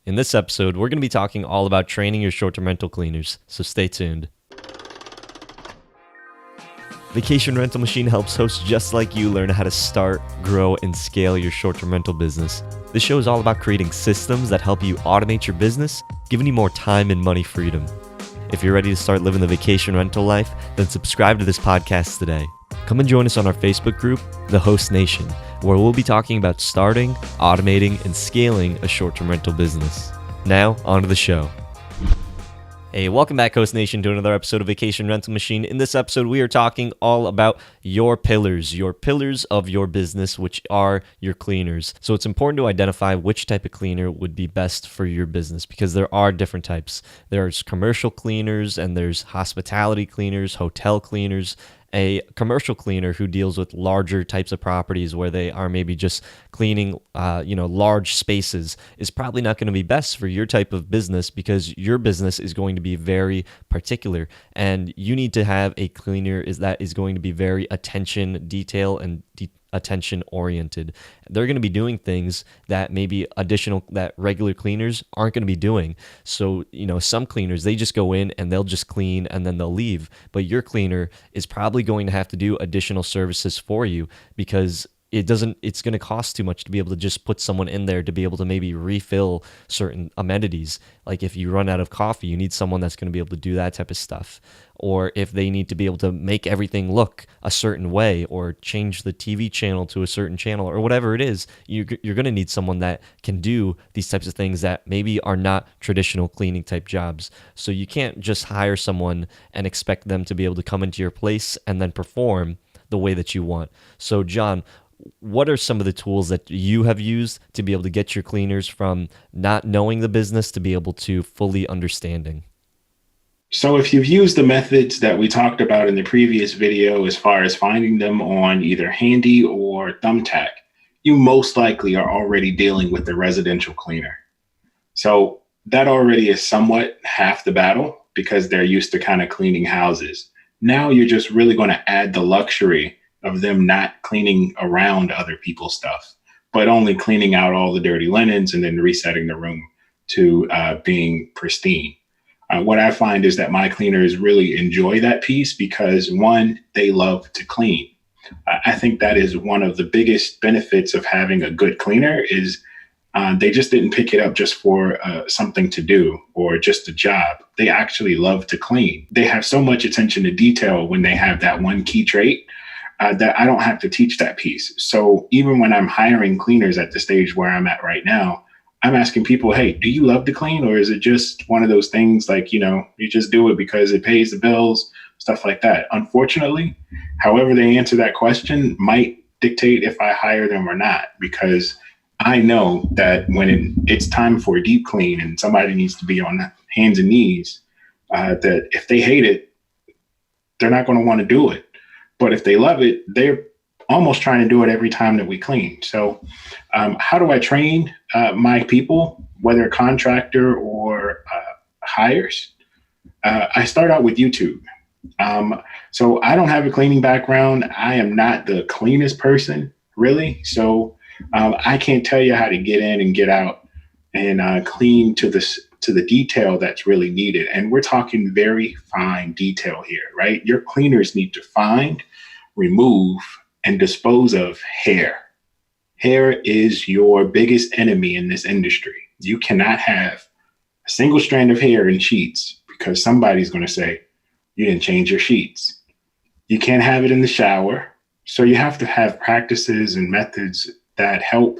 In this episode, we're going to be talking all about training your short-term rental cleaners, so stay tuned. Vacation Rental Machine helps hosts just like you learn how to start, grow, and scale your short-term rental business. This show is all about creating systems that help you automate your business, giving you more time and money freedom. If you're ready to start living the vacation rental life, then subscribe to this podcast today. Come and join us on our Facebook group, The Host Nation, where we'll be talking about starting, automating, and scaling a short-term rental business. Now, on to the show. Hey, welcome back, Host Nation, to another episode of Vacation Rental Machine. In this episode, we are talking all about your pillars of your business, which are your cleaners. So it's important to identify which type of cleaner would be best for your business because there are different types. There's commercial cleaners and there's hospitality cleaners, hotel cleaners. A commercial cleaner who deals with larger types of properties where they are maybe just cleaning, large spaces is probably not going to be best for your type of business because your business is going to be very particular, and you need to have a cleaner that is going to be very attention detail and attention oriented. They're going to be doing things that maybe that regular cleaners aren't going to be doing. So, some cleaners, they just go in and they'll just clean and then they'll leave. But your cleaner is probably going to have to do additional services for you because it's going to cost too much to be able to just put someone in there to be able to maybe refill certain amenities. Like if you run out of coffee, you need someone that's going to be able to do that type of stuff. Or if they need to be able to make everything look a certain way or change the TV channel to a certain channel or whatever it is, you're going to need someone that can do these types of things that maybe are not traditional cleaning type jobs. So you can't just hire someone and expect them to be able to come into your place and then perform the way that you want. So John, what are some of the tools that you have used to be able to get your cleaners from not knowing the business to be able to fully understanding? So if you've used the methods that we talked about in the previous video, as far as finding them on either Handy or Thumbtack, you most likely are already dealing with the residential cleaner. So that already is somewhat half the battle because they're used to kind of cleaning houses. Now you're just really going to add the luxury of them not cleaning around other people's stuff, but only cleaning out all the dirty linens and then resetting the room to being pristine. What I find is that my cleaners really enjoy that piece because, one, they love to clean. I think that is one of the biggest benefits of having a good cleaner is they just didn't pick it up just for something to do or just a job. They actually love to clean. They have so much attention to detail when they have that one key trait that I don't have to teach that piece. So even when I'm hiring cleaners at the stage where I'm at right now, I'm asking people, hey, do you love to clean? Or is it just one of those things like, you just do it because it pays the bills, stuff like that. Unfortunately, however they answer that question might dictate if I hire them or not, because I know that when it's time for a deep clean and somebody needs to be on hands and knees, that if they hate it, they're not going to want to do it. But if they love it, they're almost trying to do it every time that we clean. So how do I train my people, whether contractor or hires? I start out with YouTube. So I don't have a cleaning background. I am not the cleanest person, really. So I can't tell you how to get in and get out and clean to the detail that's really needed. And we're talking very fine detail here, right? Your cleaners need to find, remove, and dispose of hair. Hair is your biggest enemy in this industry. You cannot have a single strand of hair in sheets because somebody's going to say, you didn't change your sheets. You can't have it in the shower. So you have to have practices and methods that help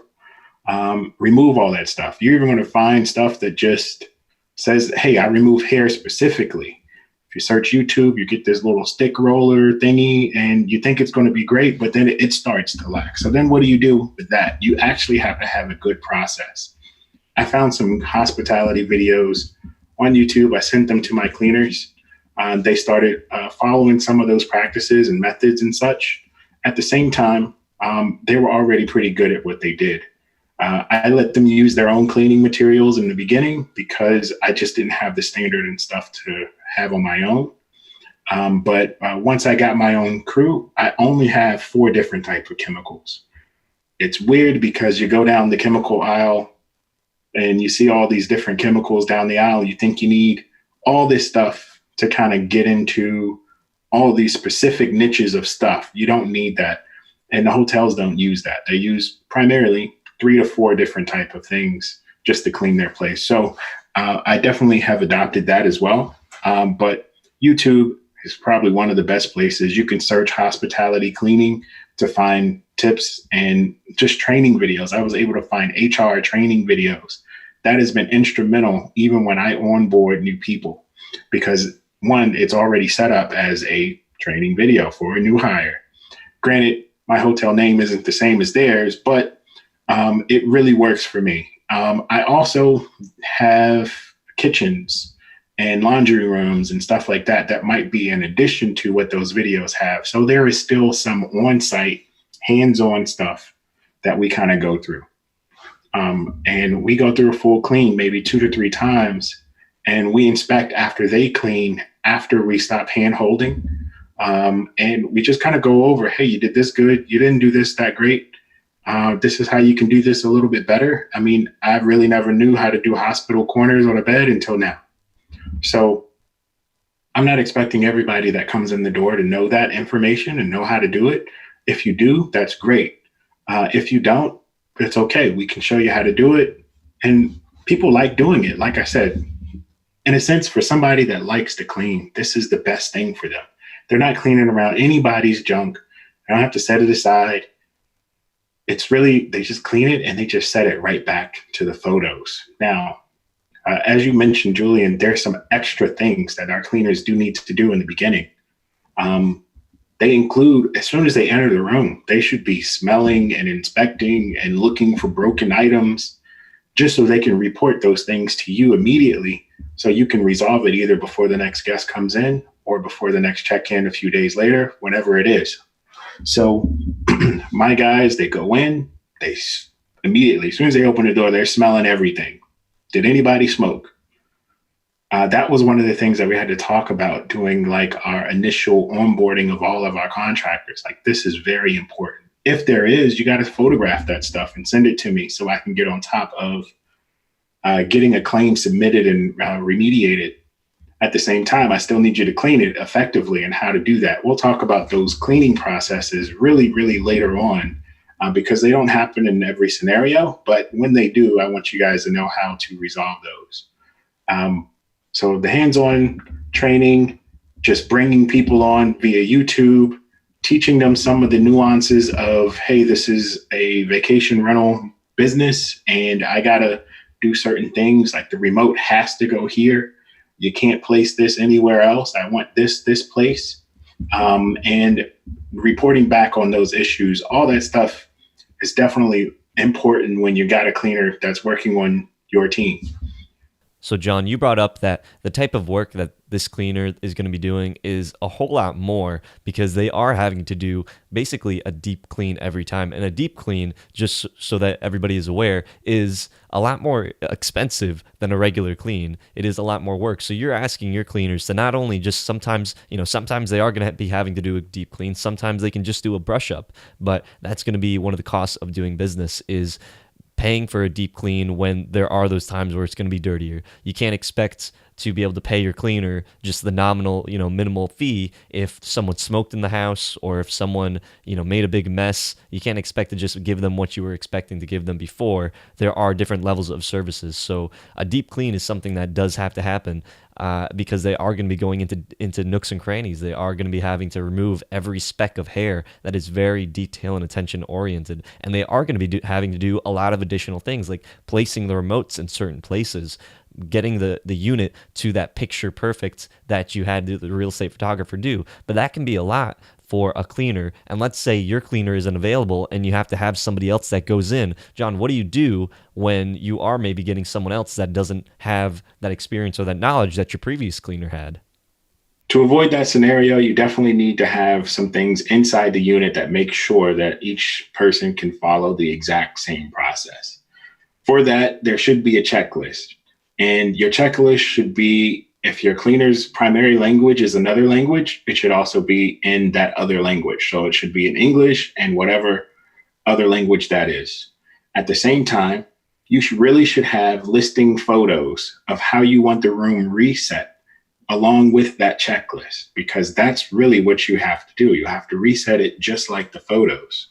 remove all that stuff. You're even going to find stuff that just says, hey, I remove hair specifically. If you search YouTube, you get this little stick roller thingy and you think it's going to be great, but then it starts to lack. So then what do you do with that? You actually have to have a good process. I found some hospitality videos on YouTube. I sent them to my cleaners. They started following some of those practices and methods and such. At the same time, they were already pretty good at what they did. I let them use their own cleaning materials in the beginning because I just didn't have the standard and stuff to have on my own. But once I got my own crew, I only have 4 different types of chemicals. It's weird because you go down the chemical aisle and you see all these different chemicals down the aisle. You think you need all this stuff to kind of get into all these specific niches of stuff. You don't need that. And the hotels don't use that. They use primarily 3 to 4 different type of things just to clean their place. So I definitely have adopted that as well. But YouTube is probably one of the best places. You can search hospitality cleaning to find tips and just training videos. I was able to find HR training videos. That has been instrumental even when I onboard new people, because one, it's already set up as a training video for a new hire. Granted, my hotel name isn't the same as theirs, but it really works for me. I also have kitchens and laundry rooms and stuff like that that might be in addition to what those videos have. So there is still some on-site, hands-on stuff that we kind of go through. And we go through a full clean maybe 2 to 3 times, and we inspect after they clean, after we stop hand holding. And we just kind of go over, hey, you did this good. You didn't do this that great. This is how you can do this a little bit better. I mean, I really never knew how to do hospital corners on a bed until now. So I'm not expecting everybody that comes in the door to know that information and know how to do it. If you do, that's great. If you don't, it's okay. We can show you how to do it. And people like doing it. Like I said, in a sense, for somebody that likes to clean, this is the best thing for them. They're not cleaning around anybody's junk. They don't have to set it aside. It's really, they just clean it and they just set it right back to the photos. Now, as you mentioned, Julian, there's some extra things that our cleaners do need to do in the beginning. They include, as soon as they enter the room, they should be smelling and inspecting and looking for broken items, just so they can report those things to you immediately, so you can resolve it either before the next guest comes in or before the next check-in a few days later, whenever it is. So my guys, they go in, they immediately, as soon as they open the door, they're smelling everything. Did anybody smoke? That was one of the things that we had to talk about doing, like our initial onboarding of all of our contractors. Like, this is very important. If there is, you got to photograph that stuff and send it to me so I can get on top of getting a claim submitted and remediated. At the same time, I still need you to clean it effectively, and how to do that. We'll talk about those cleaning processes really, really later on, because they don't happen in every scenario. But when they do, I want you guys to know how to resolve those. So the hands-on training, just bringing people on via YouTube, teaching them some of the nuances of, hey, this is a vacation rental business and I got to do certain things, like the remote has to go here. You can't place this anywhere else. I want this place. And reporting back on those issues, all that stuff is definitely important when you got a cleaner that's working on your team. So John, you brought up that the type of work that this cleaner is going to be doing is a whole lot more, because they are having to do basically a deep clean every time. And a deep clean, just so that everybody is aware, is a lot more expensive than a regular clean. It is a lot more work. So you're asking your cleaners to not only just sometimes they are going to be having to do a deep clean. Sometimes they can just do a brush up, but that's going to be one of the costs of doing business, is paying for a deep clean when there are those times where it's going to be dirtier. You can't expect to be able to pay your cleaner just the nominal, minimal fee if someone smoked in the house or if someone, made a big mess. You can't expect to just give them what you were expecting to give them before. There are different levels of services. So a deep clean is something that does have to happen. Because they are going to be going into nooks and crannies. They are going to be having to remove every speck of hair that is very detail and attention oriented. And they are going to be having to do a lot of additional things, like placing the remotes in certain places, getting the unit to that picture perfect that you had the real estate photographer do. But that can be a lot for a cleaner. And let's say your cleaner isn't available and you have to have somebody else that goes in. John, what do you do when you are maybe getting someone else that doesn't have that experience or that knowledge that your previous cleaner had? To avoid that scenario, you definitely need to have some things inside the unit that make sure that each person can follow the exact same process. For that, there should be a checklist. And your checklist should be, if your cleaner's primary language is another language, it should also be in that other language. So it should be in English and whatever other language that is. At the same time, really should have listing photos of how you want the room reset along with that checklist, because that's really what you have to do. You have to reset it just like the photos.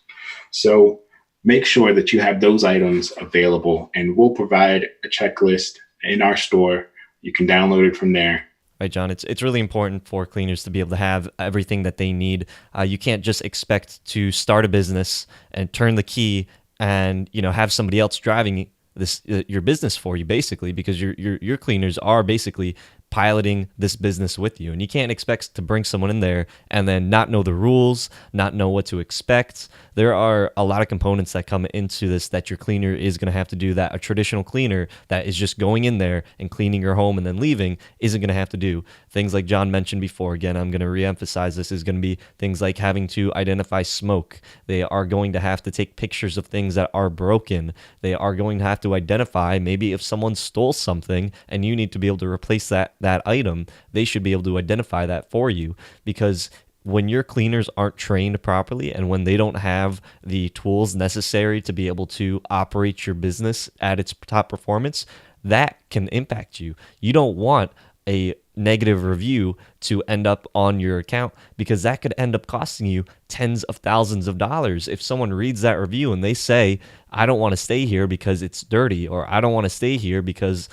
So make sure that you have those items available, and we'll provide a checklist in our store. You can download it from there. Right, John. It's really important for cleaners to be able to have everything that they need. You can't just expect to start a business and turn the key and have somebody else driving this your business for you, basically, because your cleaners are basically piloting this business with you, and you can't expect to bring someone in there and then not know the rules, not know what to expect. There are a lot of components that come into this that your cleaner is going to have to do that a traditional cleaner that is just going in there and cleaning your home and then leaving isn't going to have to do. Things like John mentioned before, again, I'm going to reemphasize this, is going to be things like having to identify smoke. They are going to have to take pictures of things that are broken. They are going to have to identify maybe if someone stole something and you need to be able to replace that item. They should be able to identify that for you, because when your cleaners aren't trained properly and when they don't have the tools necessary to be able to operate your business at its top performance, that can impact you. You don't want a negative review to end up on your account, because that could end up costing you tens of thousands of dollars. If someone reads that review and they say, I don't want to stay here because it's dirty, or I don't want to stay here because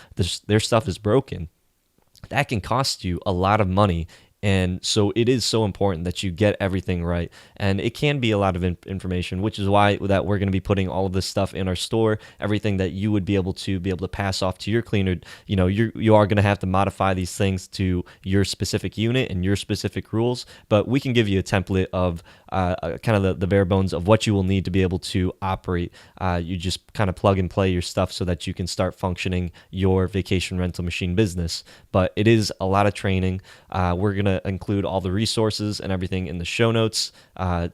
their stuff is broken, that can cost you a lot of money. And so it is so important that you get everything right. And it can be a lot of information, which is why that we're going to be putting all of this stuff in our store, everything that you would be able to pass off to your cleaner. You are going to have to modify these things to your specific unit and your specific rules, but we can give you a template of kind of the bare bones of what you will need to be able to operate. You just kind of plug and play your stuff so that you can start functioning your vacation rental machine business. But it is a lot of training. We're going to include all the resources and everything in the show notes,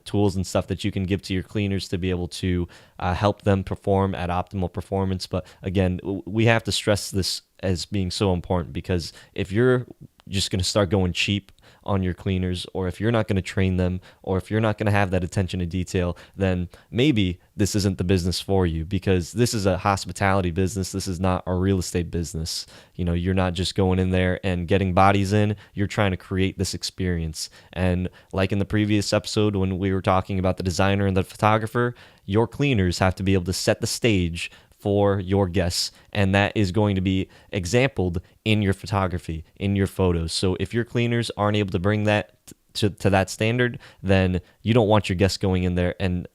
tools and stuff that you can give to your cleaners to be able to help them perform at optimal performance. But again, we have to stress this as being so important, because if you're just going to start going cheap on your cleaners, or if you're not going to train them, or if you're not going to have that attention to detail, then maybe this isn't the business for you, because this is a hospitality business. This is not a real estate business. You're not just going in there and getting bodies in. You're trying to create this experience. And like in the previous episode when we were talking about the designer and the photographer, your cleaners have to be able to set the stage for your guests, and that is going to be exampled in your photography, in your photos. So if your cleaners aren't able to bring that to that standard, then you don't want your guests going in there and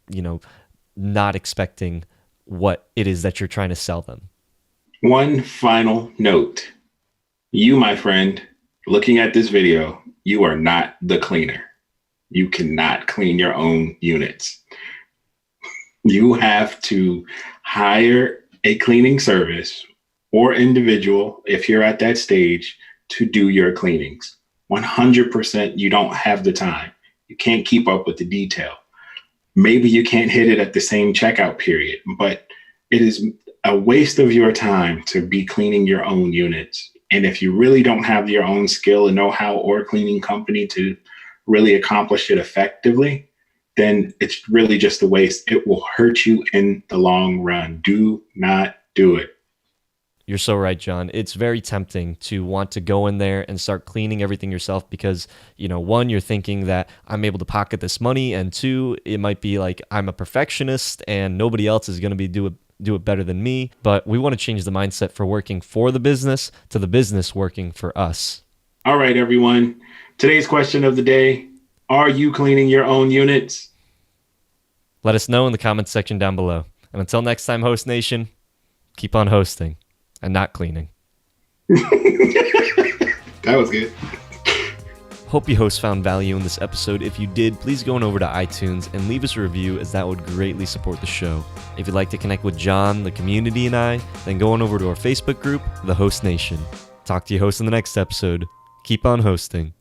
not expecting what it is that you're trying to sell them. One final note. You, my friend, looking at this video, you are not the cleaner. You cannot clean your own units. You have to hire a cleaning service or individual, if you're at that stage, to do your cleanings. 100% you don't have the time. You can't keep up with the detail. Maybe you can't hit it at the same checkout period, but it is a waste of your time to be cleaning your own units. And if you really don't have your own skill and know-how or cleaning company to really accomplish it effectively, then it's really just a waste. It will hurt you in the long run. Do not do it. You're so right, John. It's very tempting to want to go in there and start cleaning everything yourself because, one, you're thinking that I'm able to pocket this money, and two, it might be like I'm a perfectionist and nobody else is going to do it better than me. But we want to change the mindset for working for the business to the business working for us. All right, everyone. Today's question of the day: are you cleaning your own units? Let us know in the comments section down below. And until next time, Host Nation, keep on hosting and not cleaning. That was good. Hope you hosts found value in this episode. If you did, please go on over to iTunes and leave us a review, as that would greatly support the show. If you'd like to connect with John, the community, and I, then go on over to our Facebook group, The Host Nation. Talk to you hosts in the next episode. Keep on hosting.